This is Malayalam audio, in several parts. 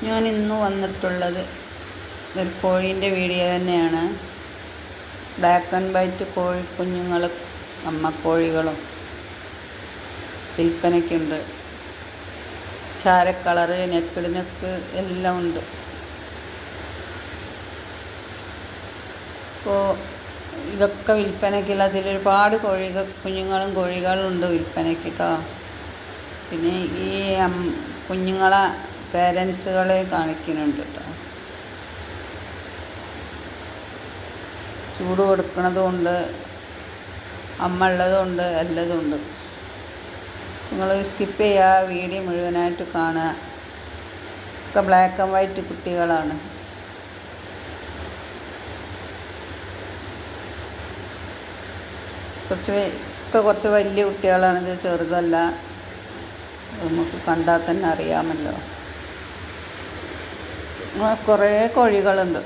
ഞാൻ ഇന്ന് വന്നിട്ടുള്ളത് ഒരു കോഴീൻ്റെ വീഡിയോ തന്നെയാണ്. ബ്ലാക്ക് ആൻഡ് വൈറ്റ് കോഴിക്കുഞ്ഞുങ്ങളും അമ്മക്കോഴികളും വിൽപ്പനയ്ക്കുണ്ട്. ചാരക്കളറ്, നെക്ക് എല്ലാം ഉണ്ട്. അപ്പോൾ ഇതൊക്കെ വിൽപ്പനയ്ക്കുള്ള അതിലൊരുപാട് കുഞ്ഞുങ്ങളും കോഴികളും ഉണ്ട് വിൽപ്പനയ്ക്ക് കേട്ടോ. പിന്നെ ഈ കുഞ്ഞുങ്ങളെ പേരൻസുകളെ കാണിക്കുന്നുണ്ട് കേട്ടോ. ചൂട് കൊടുക്കണതുകൊണ്ട് അമ്മ ഉള്ളതുകൊണ്ട് എല്ലതുണ്ട്. നിങ്ങൾ സ്കിപ്പ് ചെയ്യുക, വീഡിയോ മുഴുവനായിട്ട് കാണുക. ഒക്കെ ബ്ലാക്ക് ആൻഡ് വൈറ്റ് കുട്ടികളാണ്. കുറച്ച് വലിയ കുട്ടികളാണിത്, ചെറുതല്ല. നമുക്ക് കണ്ടാൽ തന്നെ അറിയാമല്ലോ. കുറേ കോഴികളുണ്ട്.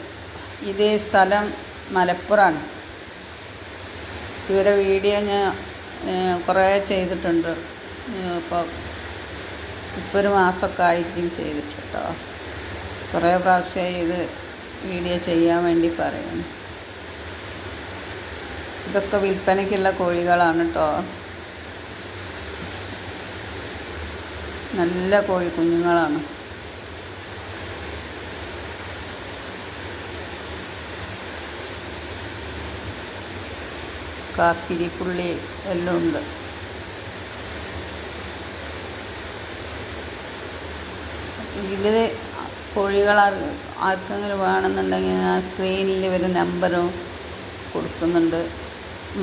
ഇതേ സ്ഥലം മലപ്പുറമാണ്. ഇവരെ വീഡിയോ ഞാൻ കുറേ ചെയ്തിട്ടുണ്ട്. ഇപ്പോൾ ഒരു മാസമൊക്കെ ആയിരിക്കും ചെയ്തിട്ട് കേട്ടോ. കുറേ പ്രാവശ്യമായി ഇത് വീഡിയോ ചെയ്യാൻ വേണ്ടി പറയുന്നു. ഇതൊക്കെ വിൽപ്പനയ്ക്കുള്ള കോഴികളാണ് കേട്ടോ. നല്ല കോഴിക്കുഞ്ഞുങ്ങളാണ്. കാപ്പിരിപ്പുള്ളി എല്ലാം ഉണ്ട്. ഇതിൽ കോഴികൾ ആർക്കെങ്കിലും വേണമെന്നുണ്ടെങ്കിൽ ഞാൻ സ്ക്രീനിൽ ഇവരുടെ നമ്പറും കൊടുക്കുന്നുണ്ട്.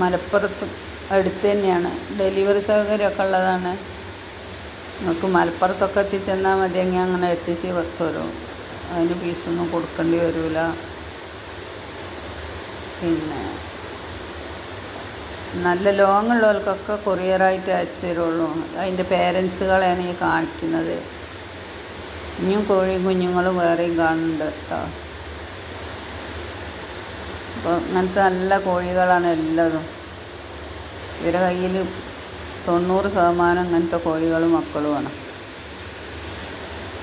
മലപ്പുറത്ത് അടുത്ത് തന്നെയാണ്. ഡെലിവറി സൗകര്യമൊക്കെ ഉള്ളതാണ്. നിങ്ങൾക്ക് മലപ്പുറത്തൊക്കെ എത്തിച്ചെന്നാൽ മതിയെങ്കിൽ അങ്ങനെ എത്തിച്ച് വെക്കുമല്ലോ. അതിന് ഫീസൊന്നും കൊടുക്കേണ്ടി വരില്ല. പിന്നെ നല്ല ലോങ്ങുള്ളവർക്കൊക്കെ കൊറിയറായിട്ട് അയച്ചു തരുള്ളൂ. അതിൻ്റെ പേരൻസുകളെയാണ് ഈ കാണിക്കുന്നത്. ഇനിയും കോഴിയും കുഞ്ഞുങ്ങളും വേറെയും കാണുന്നുണ്ട് കേട്ടോ. അപ്പോൾ അങ്ങനത്തെ നല്ല കോഴികളാണ് എല്ലാതും. ഇവരുടെ കയ്യിൽ 90% അങ്ങനത്തെ കോഴികളും മക്കളുമാണ്.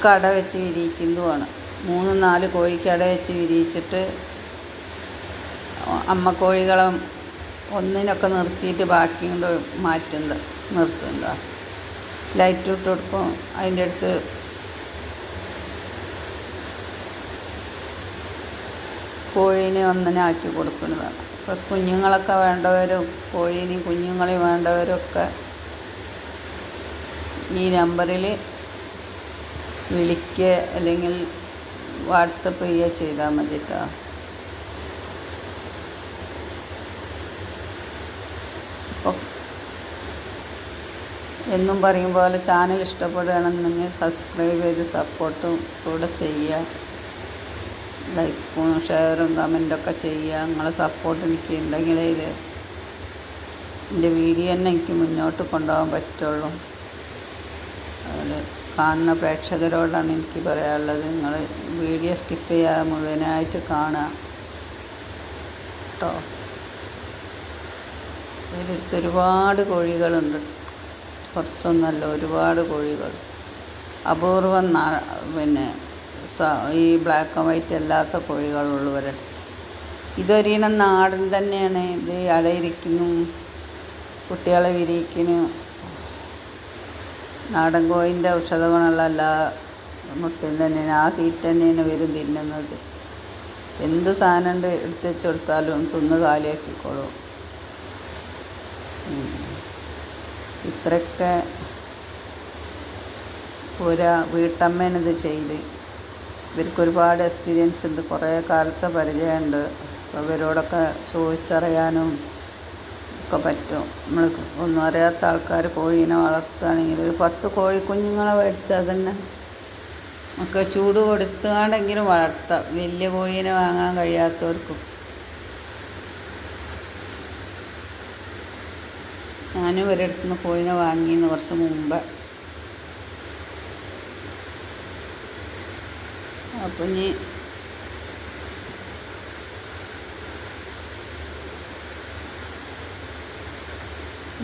കട വെച്ച് വിരിയിക്കുന്നതുമാണ്. 3-4 കോഴിക്ക് അട വെച്ച് വിരിയിച്ചിട്ട് അമ്മക്കോഴികളെ ഒന്നിനൊക്കെ നിർത്തിയിട്ട് ബാക്കി കൊണ്ട് നിർത്തുന്നതാണ്. ലൈറ്റ് ഇട്ട് കൊടുക്കും. അതിൻ്റെ അടുത്ത് കോഴീനെ ഒന്നിനാക്കി കൊടുക്കുന്നതാണ്. ഇപ്പോൾ കുഞ്ഞുങ്ങളൊക്കെ വേണ്ടവരും കോഴീനെയും കുഞ്ഞുങ്ങളെയും വേണ്ടവരൊക്കെ ഈ നമ്പറിൽ വിളിക്കുക അല്ലെങ്കിൽ വാട്സപ്പ് ചെയ്യുക ചെയ്താൽ മതി കേട്ടോ. അപ്പോൾ എന്നും പറയും പോലെ ചാനൽ ഇഷ്ടപ്പെടുകയാണെന്നുണ്ടെങ്കിൽ സബ്സ്ക്രൈബ് ചെയ്ത് സപ്പോർട്ടും കൂടെ ചെയ്യുക. ലൈക്കും ഷെയറും കമൻറ്റൊക്കെ ചെയ്യുക. നിങ്ങളെ സപ്പോർട്ട് എനിക്ക് ഉണ്ടെങ്കിലേ എൻ്റെ വീഡിയോ തന്നെ എനിക്ക് മുന്നോട്ട് കൊണ്ടുപോകാൻ പറ്റുള്ളൂ. അതിൽ കാണുന്ന പ്രേക്ഷകരോടാണ് എനിക്ക് പറയാനുള്ളത്. നിങ്ങൾ വീഡിയോ സ്കിപ്പ് ചെയ്യാതെ മുഴുവനായിട്ട് കാണുക കേട്ടോ. ഇതിലടുത്ത് ഒരുപാട് കോഴികളുണ്ട്. കുറച്ചൊന്നല്ല, ഒരുപാട് കോഴികൾ. അപൂർവം പിന്നെ ഈ ബ്ലാക്ക് ആൻഡ് വൈറ്റ് അല്ലാത്ത കോഴികളുള്ളൂ ഇവരടുത്ത്. ഇതൊരിനം നാടൻ തന്നെയാണ്. ഇത് അടയിരിക്കുന്നു, കുട്ടികളെ വിരിയിക്കുന്നു. നാടൻ കോഴിൻ്റെ ഔഷധ ഗുണമുള്ള എല്ലാ മുട്ടയും തന്നെയാണ്. ആ തീറ്റ തന്നെയാണ് ഇവരും തിന്നുന്നത്. എന്ത് സാധനം എടുത്ത് വെച്ച് കൊടുത്താലും തിന്ന് കാലിയാക്കിക്കോളും. ഇത്രയൊക്കെ വീട്ടമ്മേനിത് ചെയ്ത് ഇവർക്ക് ഒരുപാട് എക്സ്പീരിയൻസ് ഉണ്ട്. കുറേ കാലത്തെ പരിചയമുണ്ട്. അപ്പോൾ ഇവരോടൊക്കെ ചോദിച്ചറിയാനും ഒക്കെ പറ്റും. നമ്മൾ ഒന്നും അറിയാത്ത ആൾക്കാർ കോഴീനെ വളർത്തുകയാണെങ്കിൽ ഒരു 10 കോഴിക്കുഞ്ഞുങ്ങളെ മേടിച്ചാൽ തന്നെ നമുക്ക് ചൂട് കൊടുത്തുകൊണ്ടെങ്കിലും വളർത്താം. വലിയ കോഴീനെ വാങ്ങാൻ കഴിയാത്തവർക്കും. ഞാനും ഇവരുടെ അടുത്ത് നിന്ന് കോഴീനെ വാങ്ങിയെന്ന് കുറച്ച് മുമ്പ്. അപ്പോൾ ഇനി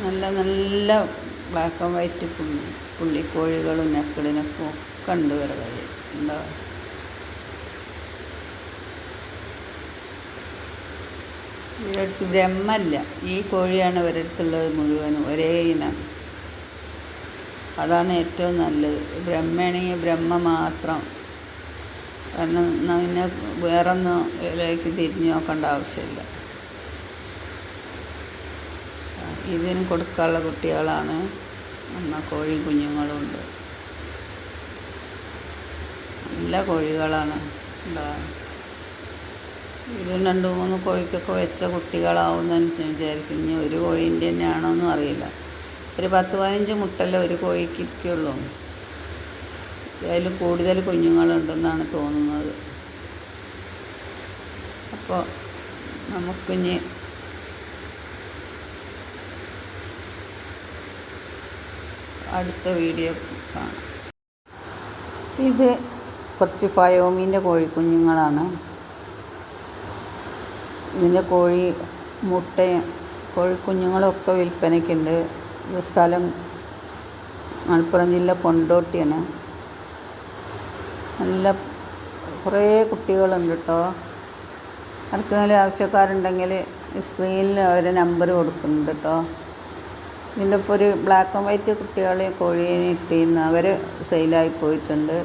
നല്ല നല്ല ബ്ലാക്ക് ആൻഡ് വൈറ്റ് പുള്ളിക്കോഴികളും നെക്കിളിനൊക്കെ കണ്ട് വരെ കൈ എന്താ ഇവരടുത്ത് ബ്രഹ്മല്ല, ഈ കോഴിയാണ് ഇവരടുത്തുള്ളത് മുഴുവനും ഒരേ ഇനം. അതാണ് ഏറ്റവും നല്ലത്. ബ്രഹ്മയാണെങ്കിൽ ബ്രഹ്മ മാത്രം. കാരണം പിന്നെ വേറൊന്നും ഇതിലേക്ക് തിരിഞ്ഞു നോക്കേണ്ട ആവശ്യമില്ല. ഇതിന് കൊടുക്കാനുള്ള കുട്ടികളാണ്. കോഴി കുഞ്ഞുങ്ങളുണ്ട്. നല്ല കോഴികളാണ്. എന്താ ഇത് 2-3 കോഴിക്കൊക്കെ വെച്ച കുട്ടികളാവുമെന്ന് വിചാരിക്കും. ഇനി ഒരു കോഴീൻ്റെ തന്നെയാണോ എന്നും അറിയില്ല. ഒരു 10-15 മുട്ടല്ലേ ഒരു കോഴിക്ക് ഇരിക്കുള്ളൂ. അതിൽ കൂടുതൽ കുഞ്ഞുങ്ങളുണ്ടെന്നാണ് തോന്നുന്നത്. അപ്പോൾ നമുക്കിനി അടുത്ത വീഡിയോ കാണാം. ഇത് കുറച്ച് ഫയോമീൻ്റെ കോഴിക്കുഞ്ഞുങ്ങളാണ്. ഇതിൻ്റെ മുട്ടയും കോഴിക്കുഞ്ഞുങ്ങളൊക്കെ വിൽപ്പനയ്ക്കുണ്ട്. ഇത് സ്ഥലം മലപ്പുറം ജില്ല കൊണ്ടോട്ടിയാണ്. നല്ല കുറേ കുട്ടികളുണ്ട് കേട്ടോ. ആർക്കെങ്കിലും ആവശ്യക്കാരുണ്ടെങ്കിൽ സ്ക്രീനിൽ അവരെ നമ്പർ കൊടുക്കുന്നുണ്ട് കേട്ടോ. ഇതിൻ്റെ ഇപ്പോൾ ഒരു ബ്ലാക്ക് ആൻഡ് വൈറ്റ് കുട്ടികളെ കോഴീനെ ഇട്ടിരുന്നു, അവർ സെയിലായി പോയിട്ടുണ്ട്.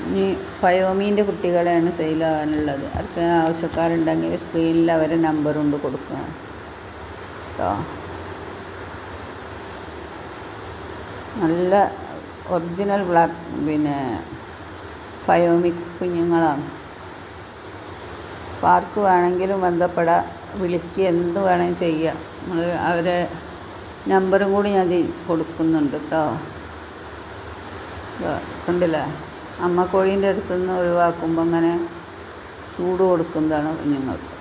ഇനി ഫയോമീൻ്റെ കുട്ടികളെയാണ് സെയിലാകാനുള്ളത്. അവർക്ക് ആവശ്യക്കാരുണ്ടെങ്കിൽ സ്ക്രീനിൽ അവരെ നമ്പറുണ്ട് കൊടുക്കണം കേട്ടോ. നല്ല ഒറിജിനൽ ഫയോമി കുഞ്ഞുങ്ങളാണ്. അപ്പോൾ ആർക്ക് വേണമെങ്കിലും ബന്ധപ്പെടാം, വിളിക്കുക, എന്ത് വേണമെങ്കിലും ചെയ്യാം. നമ്മൾ അവരെ നമ്പറും കൂടി ഞാൻ കൊടുക്കുന്നുണ്ട് കേട്ടോ. കണ്ടില്ലേ, അമ്മ കോഴീൻ്റെ അടുത്തുനിന്ന് ഒഴിവാക്കുമ്പോൾ അങ്ങനെ ചൂട് കൊടുക്കുന്നതാണ് കുഞ്ഞുങ്ങൾക്ക്.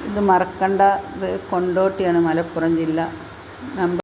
ഇത് മറക്കണ്ട. ഇത് കൊണ്ടോട്ടിയാണ്, മലപ്പുറം ജില്ല. നമ്പർ